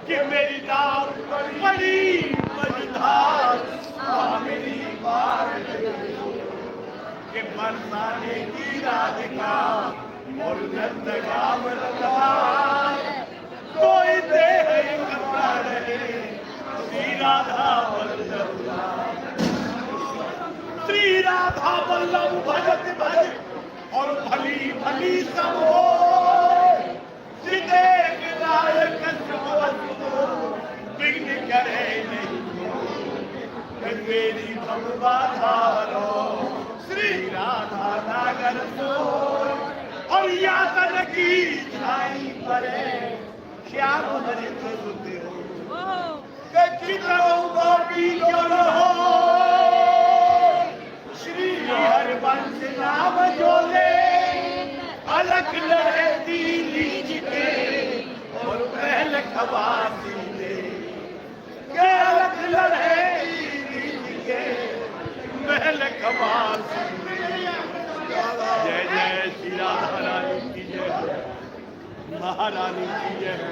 कि मेरी नाव बड़ी मझधार मेरी बार के बरसाने की राधिका और नंदगाम कोई देह कपड़ा रहे श्री राधा वल्लभ श्री राधा वल्लभ भजत भज और भली भली सब हो नायक विघ्न करे नहीं मेरी भगवाधारो श्री राधा नागर सो और यातन की छाई परे श्याम हरित सुते गोपी जो हो श्री हरिवंश नाम जोले अलग लड़े लीज के और पहल खबासी ले के अलग लड़े लीज के पहल खबासी जय जय श्री राधा रानी की जय महारानी की जय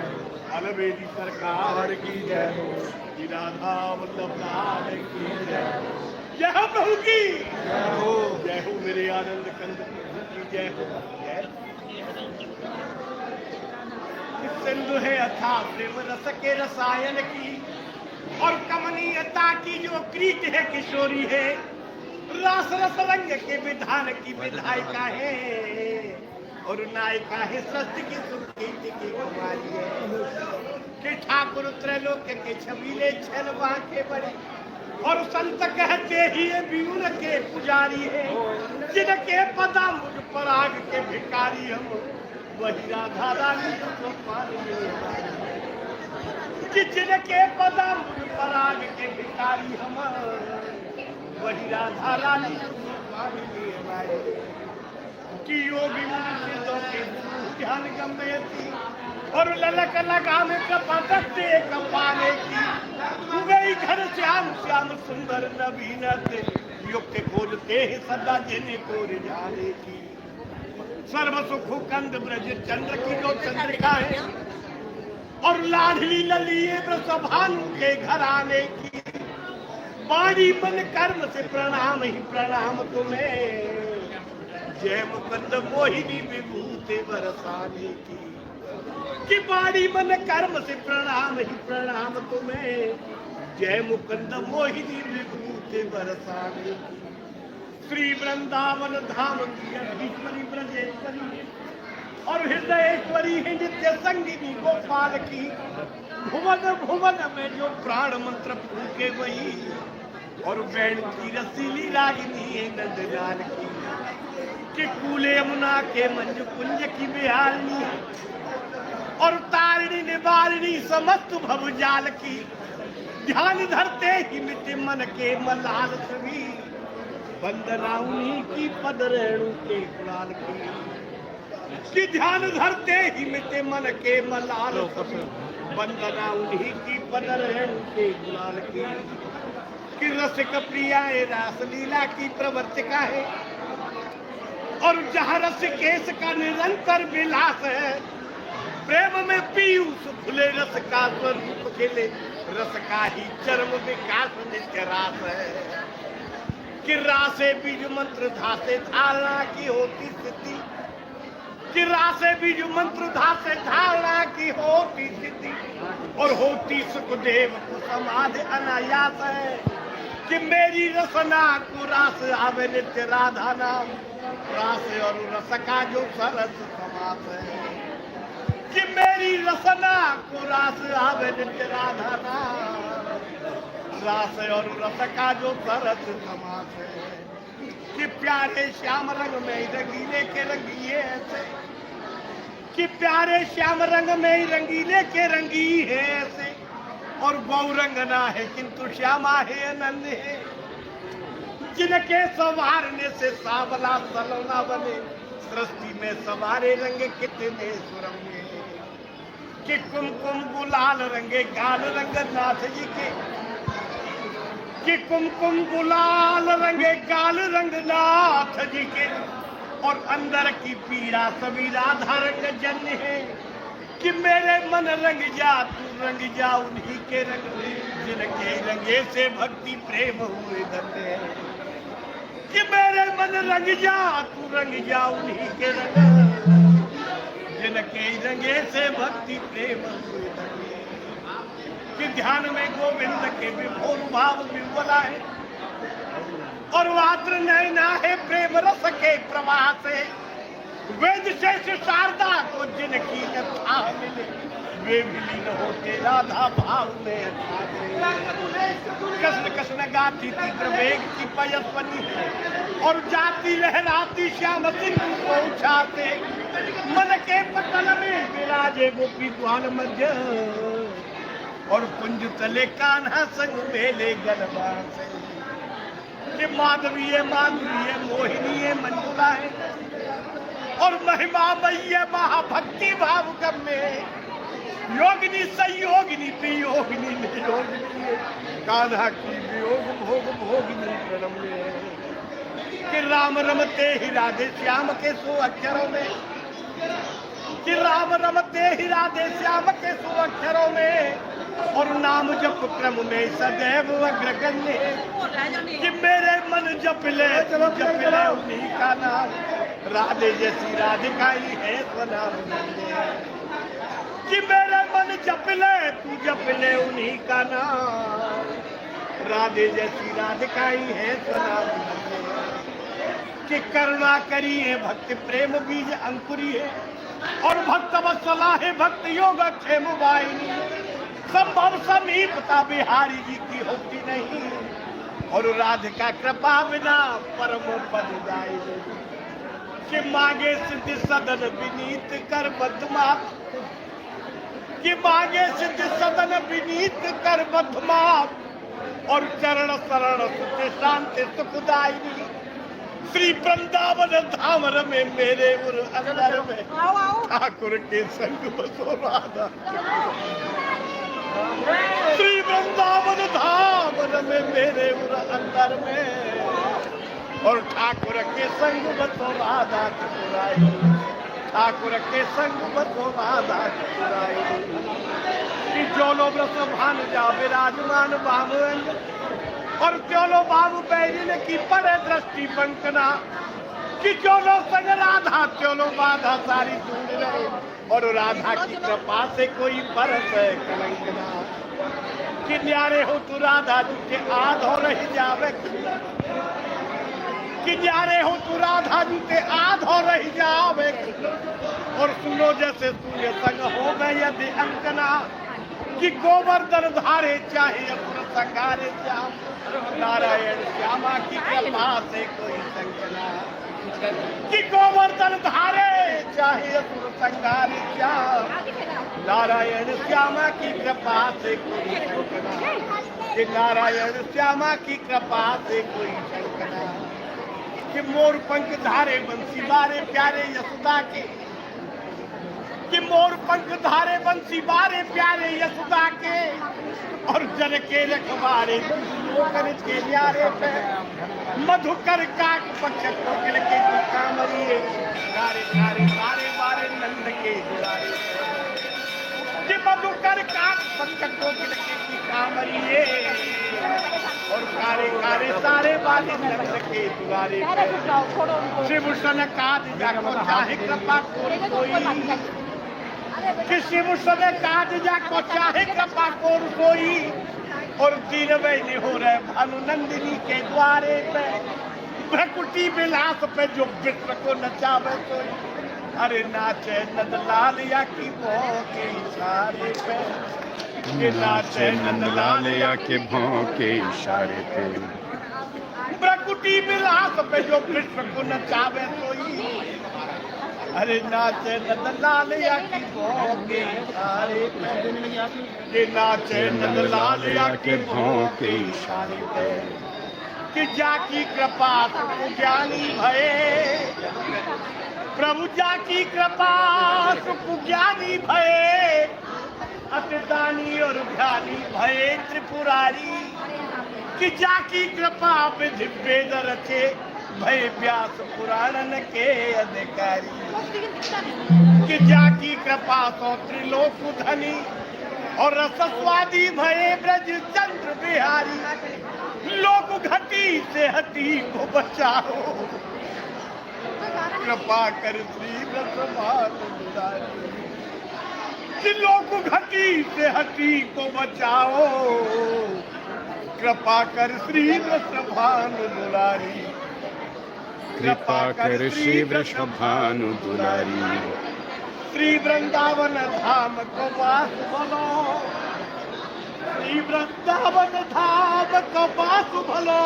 अलबेदी सरकार की जय हो श्री राधा वल्लभ की जय जय हो प्रभु की जय हो मेरे आनंद कंद की जय हो सिंधु है अथा प्रेम रस के रसायन की और कमनीयता की जो क्रीत है किशोरी है रास रस रंग के विधान की विधायिका है और नायिका है सत्य की सुर्खीति की कुमारी है कि ठाकुर त्रैलोक के छबीले छलवा के बड़े और संत कहते ही बीउर के पुजारी है जिनके पदा मुझ पराग के भिखारी हम वही राधा रानी को पानी जिनके पदा मुझ पराग के भिखारी हम वही राधा रानी को पानी कि योगी मुनिषदों के ध्यान गम्यती और ललक लगाने का पकड़ते कपाने की गई घर श्याम श्याम सुंदर नवीनत युक्त खोजते हैं सदा जिन्हें को रिझाने की सर्व सुख कंद ब्रज चंद्र की जो चंद्रिका है और लाडली ललिए ब्रसभानु के घर आने की बाणी मन कर्म से प्रणाम ही प्रणाम तुम्हें जय मुकंद मोहिनी विभूति बरसाने की कि बाड़ी मन कर्म से प्रणाम ही प्रणाम तुम्हें जय मुकंद मोहिनी विभूति बरसाने की श्री वृंदावन धाम की अधीश्वरी ब्रजेश्वरी और हृदयेश्वरी है नित्य संगिनी गोपाल की भुवन भुवन में जो प्राण मंत्र फूके वही और बैण की रसीली रागिनी है नंदलाल की कि कूले यमुना के मंज कुंज की बिहारनी और तारिणी निवारिणी समस्त भवजाल की ध्यान धरते ही मिटे मन के मलाल छवि वंदना उन्हीं की पद रेणु के गुलाल की कि ध्यान धरते ही मिटे मन के मलाल छवि वंदना उन्हीं की पद रेणु के गुलाल की कि रसिक प्रिया रास लीला की प्रवर्तिका है और जहाँ रस केस का निरंतर विलास है प्रेम में पीयूष खुले रस का स्वरूप खिले रस का ही चरम विकास नित्य रास है कि रासे बीज मंत्र धासे धारणा की होती स्थिति कि रासे बीज मंत्र धासे धारणा की होती स्थिति और होती सुखदेव को समाधि अनायास है कि मेरी रसना को रास आवे नित्य राधा नाम रास और रस का जो सरस समास है कि मेरी रसना को रास आवे नित्य राधा नाम रास और रस का जो सरस समास है कि प्यारे श्याम रंग में रंगीले के रंगीए ऐसे कि प्यारे श्याम रंग में रंगीले के रंगी है ऐसे और बहुरंगना है किंतु श्यामा है अनन्य है जिनके सवारने से सावला सलोना बने सृष्टि में सवारे रंग कितने सुरंगे कि कुमकुम गुलाल रंगे गाल रंग नाथ जी के कि कुमकुम गुलाल रंगे गाल रंग नाथ जी के और अंदर की पीड़ा सभी राधा रंग जन्य है कि मेरे मन रंग जा तू रंग जा उन्हीं के रंग जिनके रंगे से भक्ति प्रेम हुए धन्य। कि मेरे मन रंग जा तू रंग जा उन्हीं के रंग जिनके रंगे से भक्ति प्रेम हुए धन्य। कि ध्यान में गोविंद के विभोर भाव विह्वला है और वात्र नैना है प्रेम रस के प्रवाह से। वेद शेष शारदा को जिनकी न था मिले वे विलीन होते राधा भाव में। कृष्ण कृष्ण गाती तीव्र वेग की पयस्वनी और जाती लहराती श्याम सिंह को उछाते। मन के पतन में विराजे गोपी द्वान मध्य और कुंज तले कान्हा संग मेले गलबा से। कि माधवी है मोहिनी है मंजुला है और महिमा मय्य महाभक्ति भाव गम्य। योगिनी संयोगिनी प्रियोगिनी नियोगिनी कान्हा की वियोग भोग भोगिनी प्रणम्य। कि राम रमते ही राधे श्याम के सो अक्षरों में। कि राम रमते ही राधे श्याम के सो अक्षरों में और नाम जप क्रम में सदैव अग्रगण्य। कि मेरे मन जप ले उन्हीं का नाम राधे जैसी राधिका ही है स्वनाम। कि मेरे मन जप ले तू जप ले उन्हीं का नाम राधे जैसी राधिका ही है स्वनाम। कि करुणा करी है भक्ति प्रेम बीज अंकुरी है और भक्त वत्सला है भक्त योग क्षेम वाहिनी। संभव समीपता बिहारी जी की होती नहीं और राधिका कृपा बिना परम पद जाए। कि मांगे सिद्ध सदन विनीत कर बद्धमात। कि मांगे सिद्ध सदन विनीत कर बद्धमात और चरण शरण सुख शांति सुखदायिनी। श्री वृंदावन धाम में मेरे उर अंदर में ठाकुर के संग बसो राधा। श्री वृंदावन धाम में मेरे उर अंदर में और ठाकुर के संग बसो राधा चतुराई। ठाकुर के संग बसो राधा चतुराई। कि जोलो व्रत भान जा विराजमान बाबू और त्योलो बाबू बैरिन की पड़े दृष्टि बंकना। कि जोलो संग राधा त्योलो बाधा सारी दूर रहे और राधा की कृपा से कोई बरस कलंकना। कि न्यारे हो तू राधा जी के आधो रही जावे। कि न्यारे हो तू राधा जी के आधो रही जावे और सुनो जैसे सूर्य संग हो गए यदि अंकना। कि गोवर्धन धारे चाहे असुर संगारे श्याम नारायण श्यामा की कृपा से कोई संकना। कि गोवर्धन धारे चाहे असुर संगारे श्याम नारायण श्यामा की कृपा से कोई संकना। कि नारायण श्यामा की कृपा से कोई संकना। कि मोर पंख धारे बंसी बारे प्यारे यशोदा के। कि मोर पंख धारे बंसी बारे प्यारे यशोदा के और जन के रखवारे के न्यारे पे मधुकर काक पक्ष कोकिल के कामरिए सारे सारे बारे बारे नंद के दुलारे। कि मधुकर काक पक्ष कोकिल के कामरिए और कारे कारे सारे बाले नंद के दुलारे। शिव सन काज जाको चाहे कृपा कोई। कि शिव सन काज जाको चाहे कृपा कोई और दीन बहनी हो रहे भानु नंदिनी के द्वारे पे भ्रकुटी विलास पे जो विश्व को नचावे तो। अरे नाचे नंदलाल या की भों के इशारे पे। कि नाचे नंदलाल या के भों के इशारे पे भ्रकुटी विलास पे जो विश्व को नचावे तो। अरे नाचे नंदलाल या की भों के इशारे पे। कि नाचे नंदलाल या के भों के इशारे पे। कि जाकी कृपा सुख ज्ञानी भये प्रभु जाकी कृपा सुख ज्ञानी भये अतिदानी और ध्यानी भये त्रिपुरारी। कि जाकी कृपा विधि वेद रचे भय व्यास पुराणन के अधिकारी। कि जाकी कृपा सो त्रिलोक धनी और रसस्वादी भये ब्रज चंद्र बिहारी। लोक घटी से हटी को बचाओ, कृपा कर श्री ब्रह्मांड दुलारी। कि लोक घटी से हटी को बचाओ, कृपा कर श्री वृषभानु दुलारी। कृपा कर श्री वृषभानु दुलारी। श्री वृंदावन धाम को वास भलो, श्री वृंदावन धाम को वास भलो।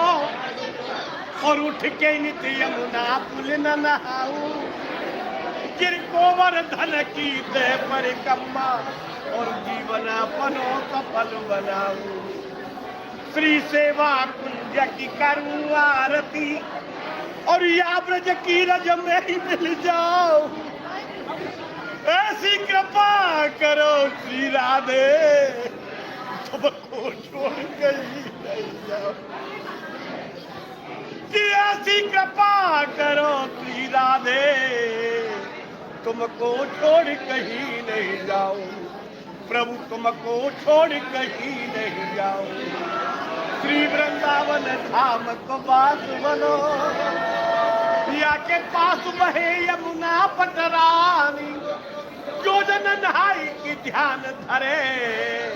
और उठ के नित्य यमुना पुल न नहाऊं, गिर गोवर्धन की दे परिक्रमा और जीवन अपनो सफल बनाऊं। श्री सेवा कुंज की करूं आरती और या ब्रज की रज में ही मिल जाओ। ऐसी कृपा करो श्री राधे, तुमको छोड़ कहीं नहीं जाओ। कि ऐसी कृपा करो श्री राधे, तुमको छोड़ कहीं नहीं जाओ। प्रभु तुमको छोड़ कहीं नहीं जाओ। श्री वृंदावन धाम को वास बनो, या के पास बहे यमुना पटरानी। जो जन नहाई की ध्यान धरे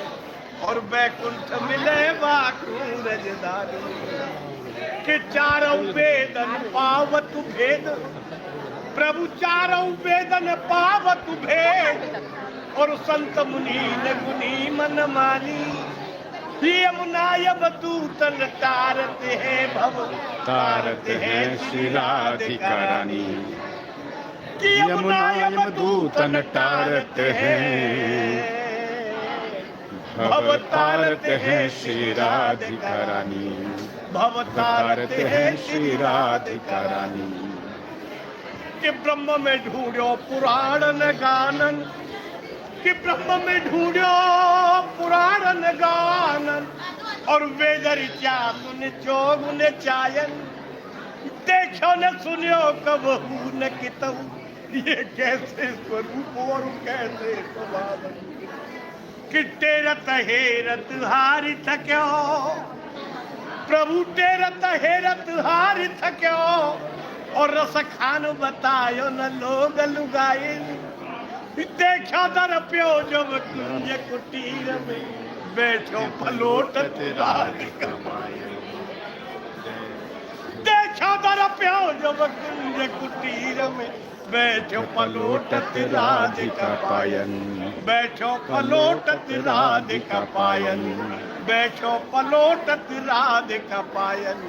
और वैकुंठ मिले वाकू रजदारी। कि चारों वेदन पावत भेद, प्रभु चारों वेदन पावत भेद। और संत मुनि ने गुनी मन मानी, यमुना यमदूतन तारते हैं भव तारते हैं श्री राधिका रानी। यमुना यमदूतन तारते हैं भव तारते हैं श्री राधिका रानी। भव तारते हैं श्री राधिका रानी। कि ब्रह्म में ढूंढो पुराण गानन, कि ब्रह्म में ढूंढो पुराण गानन। और वेद ऋचा सुन जोग न चायन, देखो न सुनियो कबहू न कितहु। ये कैसे स्वरूप और कैसे स्वभाव। कि तेरत हेरत हारि थक्यो, प्रभु तेरत हेरत हारि थक्यो। और रस खान बतायो न लोग लुगाए। देखो दर प्यो जब कुंज कुटीर में, बैठो पलोटत राधिका पायन। देखो दर प्यो जब कुंज कुटीर में, बैठो पलोटत राधिका पायन। बैठो पलोटत राधिका पायन। बैठो पलोटत राधिका पायन।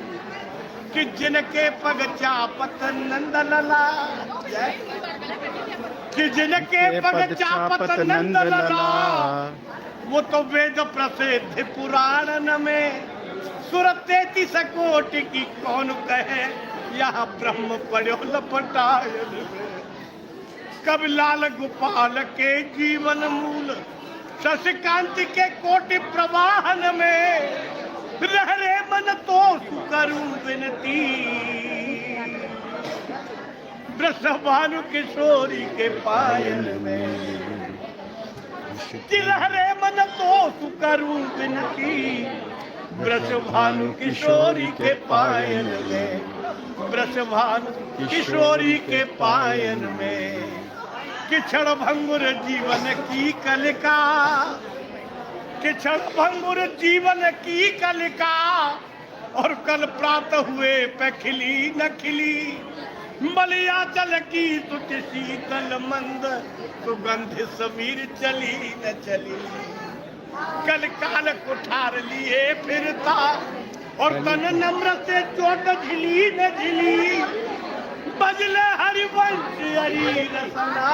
कि जिनके पग चापत नंद लला, कि जिनके पग चापत नंद लला। वो तो वेद प्रसिद्ध पुराण में, सुर 33 कोटि की कौन कहे। यहाँ ब्रह्म पड़ो लपटायन में। कब लाल गोपाल के जीवन मूल, शशिकांत के कोटि प्रवाहन में। रह रे मन तो सुकरूं विनती, वृषभानु किशोरी के पायल में। रह रे मन तो सुकरूं विनती, वृषभानु किशोरी के पायल में। वृषभानु किशोरी के पायल में। कि क्षण भंगुर जीवन की कलिका, कि क्षण भंगुर जीवन की कलिका। और कल प्रातः हुए पे खिली न खिली, मलयाचल की सुच शीतल मंद। सुगंध समीर चली न चली। कल काल कुठार लिए फिरता, और तन नम्र से चोट झिली न झिली। बजले हरिवंश हरि रसना,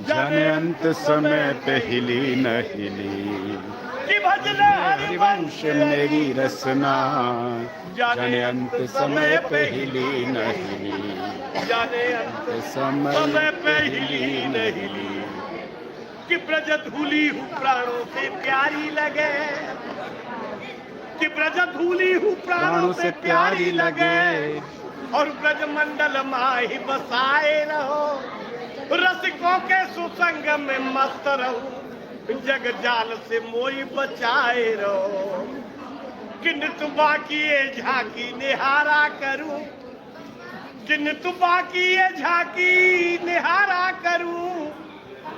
जाने अंत समय पे हिली न हिली। कि भजले हरिवंश मेरी रसना, जाने अंत समय पे हिली न हिली। जाने अंत समय पे हिली न हिली। कि ब्रज धूली हूँ प्राणों से प्यारी लगे, कि ब्रज धूली हूँ प्राणों से प्यारी लगे। और ब्रजमंडल माही बसाए रहो, रसिकों के सुसंग में मस्त रहो, जग जाल से मोई बचाए रहो। किन तु बाकी ये झांकी निहारा करूं, किन तु बाकी ये झांकी निहारा करूं,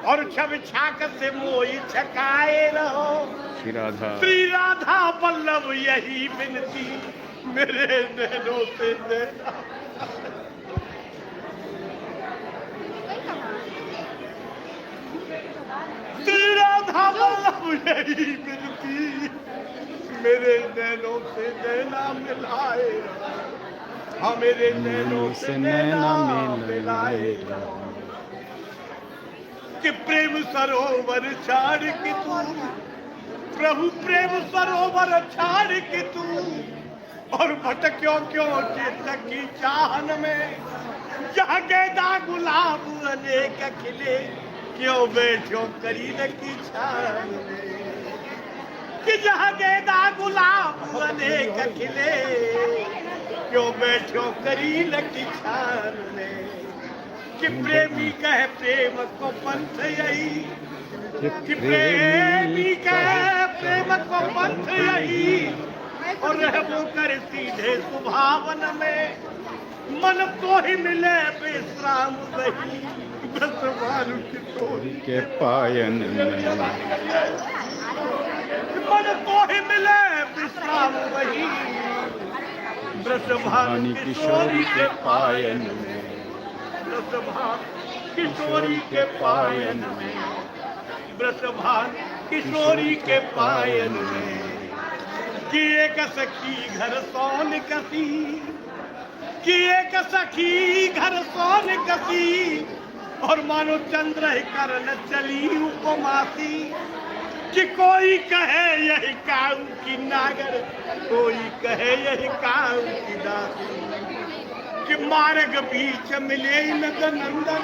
और छब छाक से मोई छकाए रहो। श्री राधा वल्लभ यही विनती मेरे नैनों से नैना। श्री राधा वल्लभ यही विनती मेरे नैनों से नैना मिलाए, हाँ मेरे नैनों से नैना मिलाए। कि प्रेम सरोवर छाड़ के तू, प्रभु प्रेम सरोवर छाड़ के तू, और भटक्यों क्यों चित्त की चाहन में, जहाँ गेंदा गुलाब अनेक खिले, क्यों बैठो करीन की छान में। कि जहाँ गेंदा गुलाब अनेक खिले, क्यों बैठो करीन की छान में। कि प्रेमी कहे प्रेम को पंथ यही, कि प्रेमी कहे प्रेम को पंथ यही, और रहबो कर सीधे सुभावन में, मन को ही मिले विश्राम वही, ब्रजभानु किशोरी के पायन में। मन को ही मिले विश्राम वही, ब्रजभानु किशोरी के पायन में, ब्रजभानु किशोरी के पायन में, ब्रजभानु किशोरी के पायन में। कि एक सखी घर सोन कसी, कि एक सखी घर सोन कसी, और मानो चंद्र करण चली उपमासी। कि कोई कहे यही काऊ की नागर, कोई कहे यही काऊ की दासी। कि मार्ग बीच मिले नद नंदन,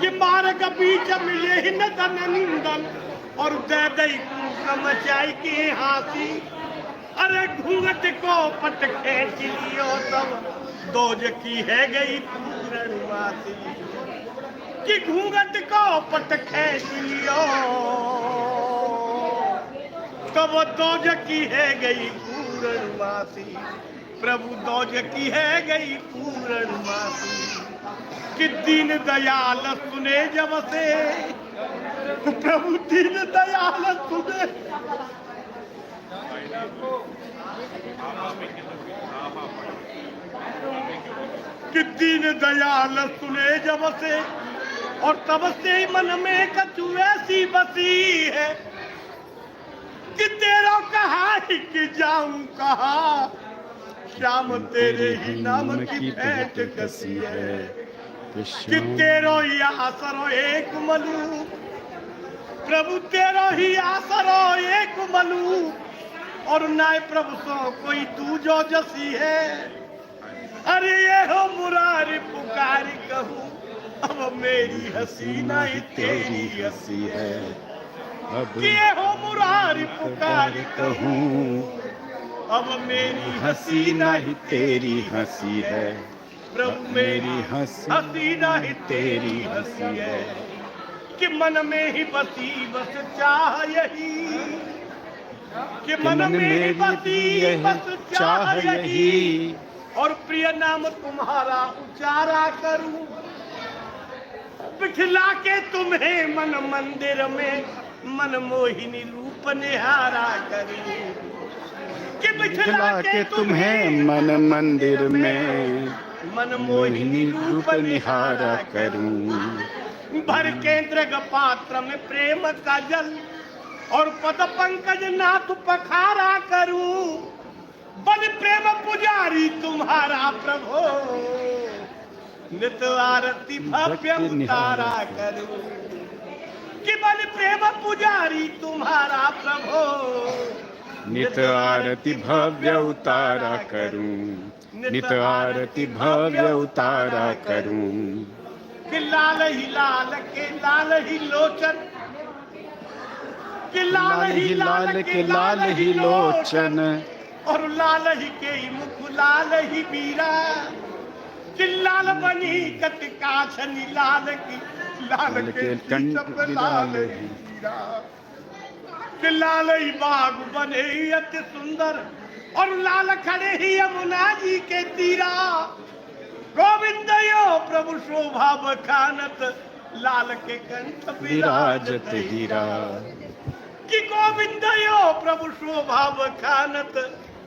कि मार्ग बीच मिले नद नंदन, और दे दई मचाई की हाथी। अरे घूंघट को पट खेच लियो तब, दोज की है गई पूर्णवासी। कि घूंघट को पट खेच लियो तब, दोज की है गई पूर्णवासी। प्रभु दोज की है गई पूर्णवासी। कि दीन दयाल सुने जब से, प्रभु दीन दयाल सुने, कि दीन दयाल सुने जब से, और तब से मन में कछु ऐसी बसी है। कि तेरा कहा ही कि जाऊं कहा, श्याम तेरे ही नाम की भेंट कसी है। कि तेरो ही आसरो एक मलू, प्रभु तेरो ही आसरो एक मलू, और नाय प्रभु सो कोई तू जो जसी है। अरे ये हो मुरारी पुकारी कहूँ, अब मेरी हंसी नहीं तेरी हंसी है। अब ये हो मुरारी पुकारी कहूँ, अब मेरी हंसी नहीं तेरी हंसी है। प्रभु मेरी हंसी नहीं तेरी हंसी है। कि मन में ही बसी बस चाह यही, कि मन में ही बसी बस चाह यही, और प्रिय नाम तुम्हारा उचारा करूं। बिठला के तुम्हें मन मंदिर में, मन मोहिनी रूप निहारा करूं। कि बिठला के तुम्हें मन मंदिर में, मन मोहिनी रूप निहारा करूं। भर केंद्र पात्र में प्रेम का जल, और पद पंकज नाथ पखारा करूं। बल प्रेम पुजारी तुम्हारा प्रभो, नित आरती भव्य उतारा करूं। कि बल प्रेम पुजारी तुम्हारा प्रभो, नित आरती भव्य उतारा करूं, नित आरती भव्य उतारा करूं। कि लाल ही लाल के लाल ही लोचन, कि लाल ही लाल के लाल ही लोचन, और लाल ही के मुख लाल ही मीरा, कि लाल बनी कटका छनी लाल की, लाल के कंठ लाल ही मीरा, कि लाल ही बाग बने अति सुंदर, और लाल खड़े ही यमुना जी के तीरा। गोविंद यो प्रभु शोभा बखानत, लाल के कंठ विराजत हीरा। कि गोविंद यो प्रभु शोभा बखानत,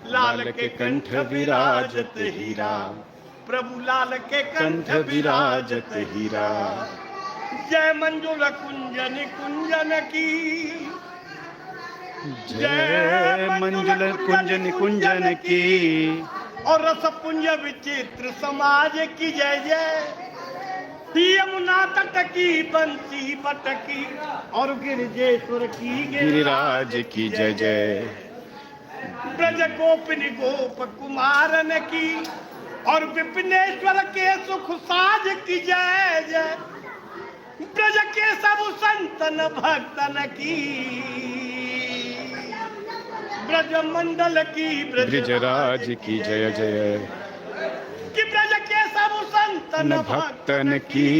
लाल के कंठ विराजत हीरा। प्रभु लाल के कंठ विराजत हीरा। जय मंजुल कुंजन कुंजन की, जय मंजुल कुंजन कुंजन की, और रस पुंज विचित्र समाज की जय जय। यमुना तट की बंसी बटकी, और गिरिजेश्वर की गिरिराज की जय जय। ब्रज गोपिनी गोप कुमारन की, और विपिनेश्वर के सुख साज की जय जय। ब्रज के सब संतन भक्तन की, ब्रज मंडल की ब्रजराज की जय जय। कि ब्रज के सब संतन भक्तन की,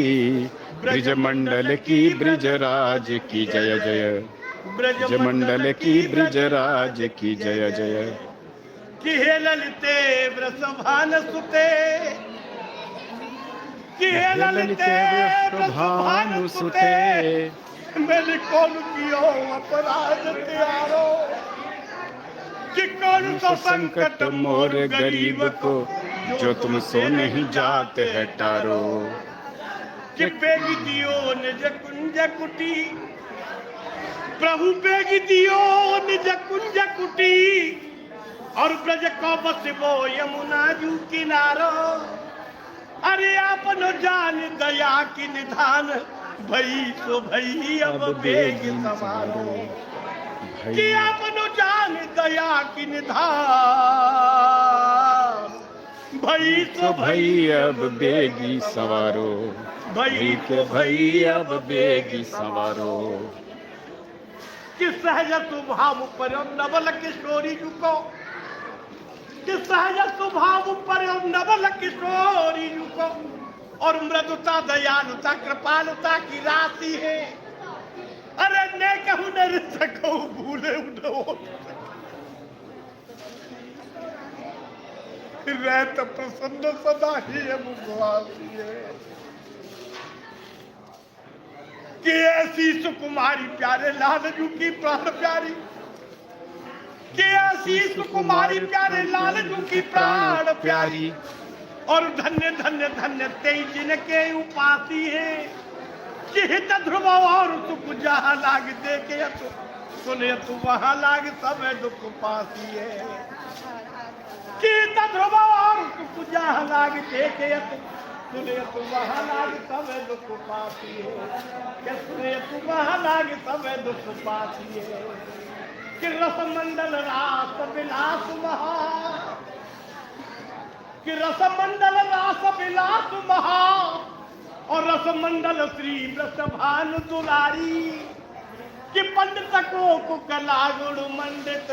ब्रज मंडल की ब्रजराज की जय जय। ब्रज मंडल की ब्रजराज की जय जय। कि हे ललिते वृषभान सुते, कि हे ललिते वृषभान सुते, मैंने कौन कियो अपराध त्यारो, कि कौन सा संकट मोर गरीब को, जो तुम सो नहीं जाते है टारो। कि बेग दियो निज कुंज कुटी, प्रभु बेग दियो निज कुंज कुटी, और ब्रज को बसबो यमुना जू किनारो। अरे आपनो जान दया की निधान, भई सो भई अब बेग समारो। कि आपनो जान दया की निधान, भई तो भई अब बेगी सवारो। भई के भई अब बेगी सवारो। कि सहज स्वभाव पर नवल किशोरी जुको, कि सहज स्वभाव पर नवल किशोरी जुको, और मृदुता दयालुता कृपालुता की राशि है। अरे ने कहूँ न सको भूले उठो, रहत प्रसन्न सदा ही मुखवासी है। कि ऐसी सुकुमारी प्यारे लाल जू की प्राण प्यारी, कि ऐसी सुकुमारी प्यारे लाल जू की प्राण प्यारी, और धन्य धन्य धन्य तेई जिनके उपासी है। कि हित ध्रुव और सुख जहाँ लाग देखे तु, सुने तु वहाँ लाग सब दुख पासी है। कि हित ध्रुव और सुख जहाँ लाग देखे तु, सुने तु वहाँ लाग सब दुख पासी है। कि सुने तु वहाँ लाग सब दुख पासी है। कि रस मंडल रास विलास महा, कि रस मंडल रास विलास महा, और रस मंडल श्री वृषभान दुलारी। कि पंडित को कला गुण मंडित,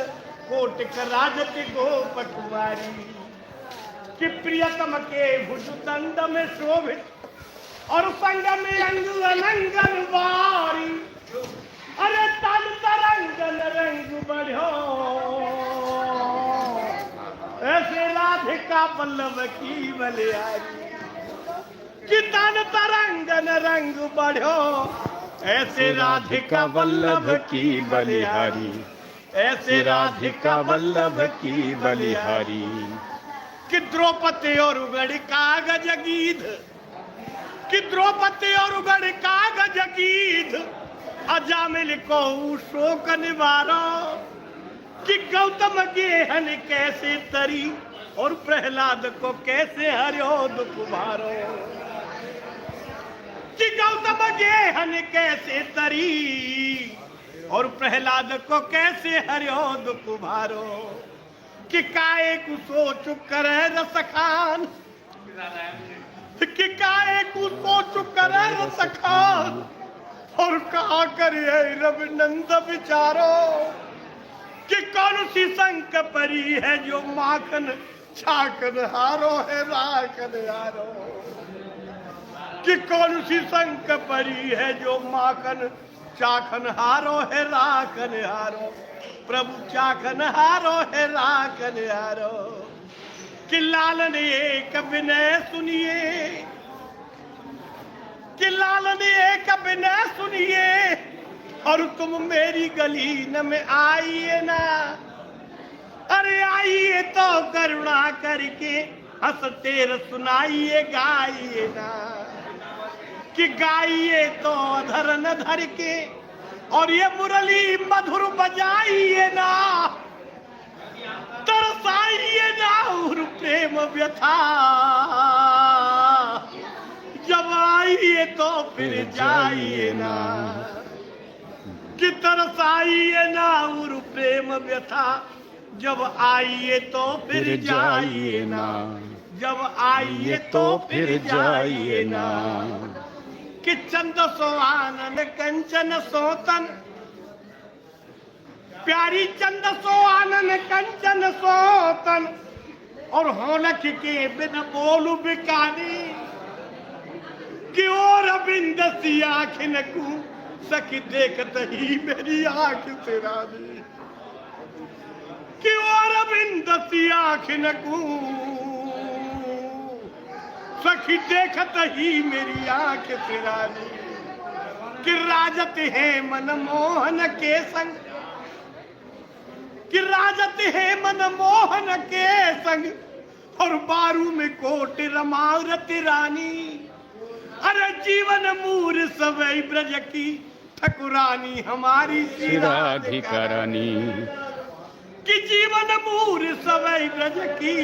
कोटिक राजत गोप कुमारी। कि प्रियतम के भुज दंड में शोभित, और संग में अंग अलंगन वारी। अरे तन तरंगन रंग बढ़ो, ऐसे राधिका पल्लव की बलिहारी। कि तन तरंगन रंग बढ़ो, ऐसे राधिका वल्लभ की बलिहारी। ऐसे राधिका वल्लभ की बलिहारी। कि द्रौपदी और उगड़ कागज गीध, कि द्रौपदी और उगड़ कागज गीध, अजामिल को शोक निवारो। कि गौतम गेहन कैसे तरी, और प्रहलाद को कैसे हरियो दुख भारो। कि गौतम गेहन कैसे तरी, और प्रहलाद को कैसे हरियो दुख भारो। कि काए को सोच करे रसखान, कि काए को सोच करे रसखान, और कहा करे रविनंद विचारो। कि कौन सी संक परी है जो माखन छाकन हारो है राखन हारो, कि कौन सी संक परी है जो माखन चाखन हारो है राखन हारो, प्रभु चाखन हारो है राखन हारो। कि लालन एक विनय सुनिए, कि लालन एक विनय सुनिए, और तुम मेरी गली न में आइए ना, अरे आइए तो करुणा करके हंसते सुनाइए गाइए ना, कि गाइए तो अधर न धर के और ये मुरली मधुर बजाइए ना, तरसाइए ना और प्रेम व्यथा, जब आइए तो फिर जाइए ना, कि तरसाइए ना और प्रेम व्यथा, जब आइए तो फिर जाइए ना, जब आइए तो फिर जाइए ना। कि चंद सो आनंद कंचन सोतन, प्यारी चंद सो आनंद कंचन सोतन, और होलक के बिन बोलू बिकानी, कि और अबिंद सी आँखिन को सखी देखत ही मेरी आँख से रानी, कि और अबिंद सी आँखिन को सखी देखत ही मेरी आँख से रानी, कि राजत है मनमोहन के संग, कि राजत है मनमोहन के संग, और बारू में कोट रमारत रानी, अरे जीवन मूर सवै ब्रज की ठकुरानी हमारी श्री राधिका रानी, कि जीवन मूर सवै ब्रज की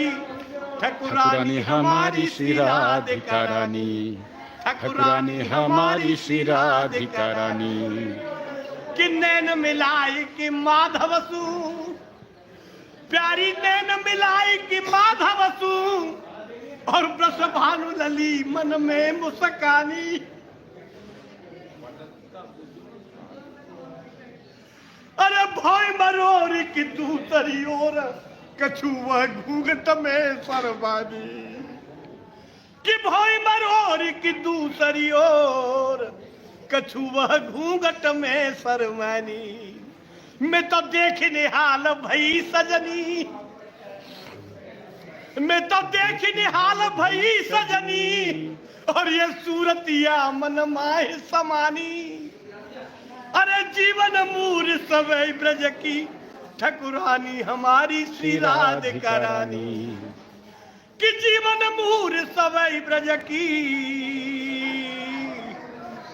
ठकुरानी हमारी श्री राधिका रानी, ठकुरानी हमारी श्री राधिका रानी। कि नैन मिलाए कि माधव सू, प्यारी नैन मिलाए कि माधव सू, और ब्रस भानु लली मन में मुस्कानी, अरे भोय मरोर की दूसरी ओर कछुआ घूंघट में सरबानी, कि भोय मरोर की दूसरी ओर कछुआ घूंघट में सरमानी, मैं तो देखने हाल भई सजनी, मैं तो देखने हाल भई सजनी, और ये सूरतिया मन माए समानी, अरे जीवन मूर सवै ब्रज की ठकुरानी हमारी श्री राधिका रानी, कि जीवन मूर सवै ब्रज की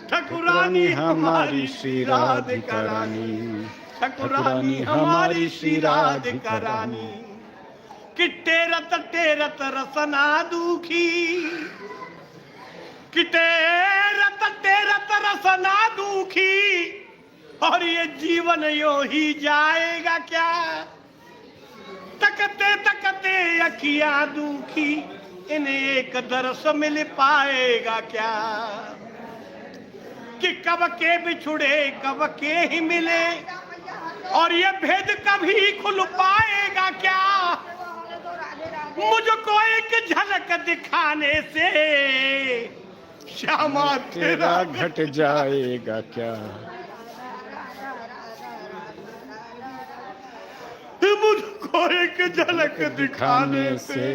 ठकुरानी हमारी श्री राधिका रानी, ठकुरानी हमारी श्री राधिका रानी। कि टेरत टेरत रसना दुखी, कि टेरत टेरत रसना दुखी, और ये जीवन यो ही जाएगा क्या, तकते तकते अखियां दुखी, इन्हें एक दर्श मिल पाएगा क्या, कि कब के बिछुड़े कब के ही मिले, और ये भेद कभी खुल पाएगा क्या, मुझको एक झलक दिखाने से श्यामा तेरा घट जाएगा क्या, मुझको एक झलक दिखाने से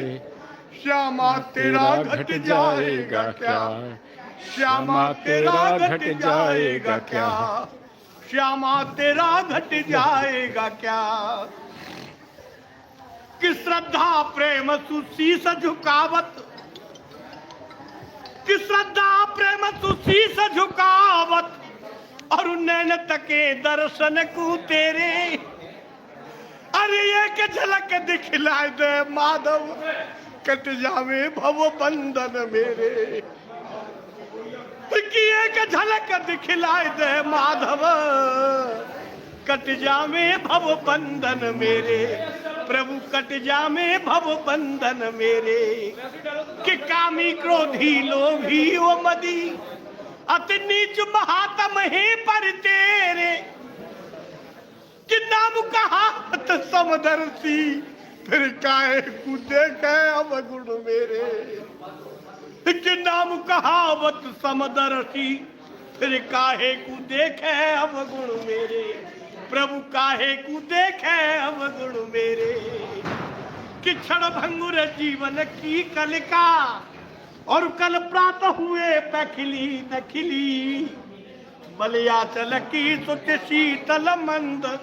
श्यामा तेरा घट जाएगा क्या, श्यामा तेरा घट जाएगा क्या, श्यामा तेरा घट जाएगा क्या। कि श्रद्धा प्रेम सुशीस झुकावत, कि श्रद्धा प्रेम सुशीस झुकावत, और नैन तके दर्शन को तेरे, अरे एक झलक दिखलाए दे माधव, कट जावे भव बंधन मेरे, कि एक झलक दिखलाए दे माधव, कट जावे भव बंधन मेरे, प्रभु कट जावे भव बंधन मेरे। कि कामी क्रोधी लोभी ओ मदी, अति नीच महात्म है पर तेरे, कि नाम कहा अंत समदर्शी फिर काहे को देखे अवगुण मेरे। कि नाम कहावत समदर्शी फिर काहे को देखे अवगुण मेरे। प्रभु काहे को देखे अवगुण मेरे। कि क्षण भंगुर जीवन की कलिका और कल प्रातः हुए पखिली नखिली। मलयाचल की सुत शीतल मंद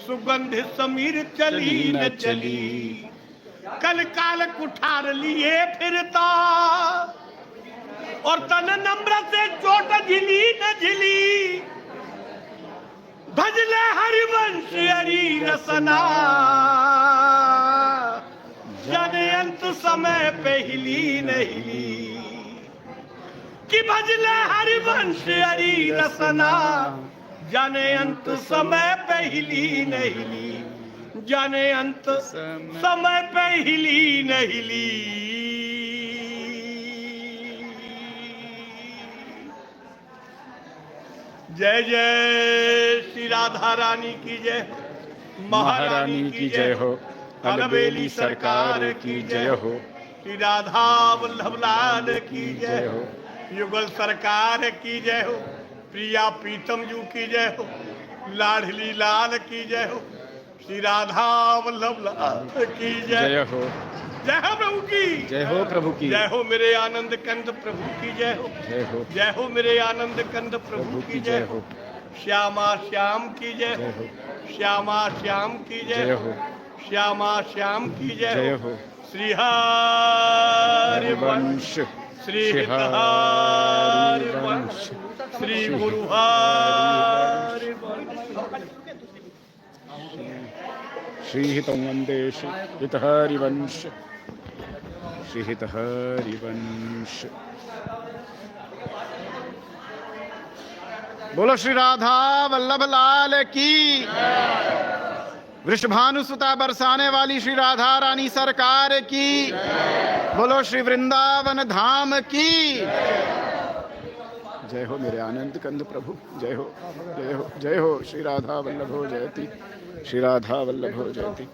सुगंध समीर चली न चली। कल काल कुठार लिए फिरता और तन नम्र से चोट झिली न झिली। भजले हरिवंश हरि रसना जाने अंत समय पे हिली न हिली। कि भजले हरिवंश हरि रसना जाने अंत समय पे हिली न हिली। जाने अंत समय पे हिली न हिली। जय जय श्री राधा रानी की जय। महारानी की जय हो। अलबेली सरकार की जय हो। श्री राधा वल्लभ लाल की जय हो। युगल सरकार की जय हो। प्रिया प्रीतम जू की जय हो। लाडली लाल की जय हो। श्री राधा वल्लभ लाल की जय हो। जय हो प्रभु की जय हो। प्रभु की जय हो। मेरे आनंद कंद प्रभु की जय हो। जय हो। जय हो मेरे आनंद कंद प्रभु की जय हो। श्यामा श्याम की जय हो। श्यामा श्याम की जय हो। श्यामा श्याम की जय हो। श्री हरि वंश श्री हरि वंश श्री गुरु हरि वंश। श्री हितं वंदे हित हरिवंश। श्री हित हरिवंश। बोलो श्री राधा वल्लभ लाल की। वृषभानुसुता बरसाने वाली श्री राधा रानी सरकार की। बोलो श्री वृंदावन धाम की जय हो। मेरे आनंद कंद प्रभु जय हो। जय हो। जय हो। श्री राधा वल्लभो जयति। श्री राधा वल्लभो जयति।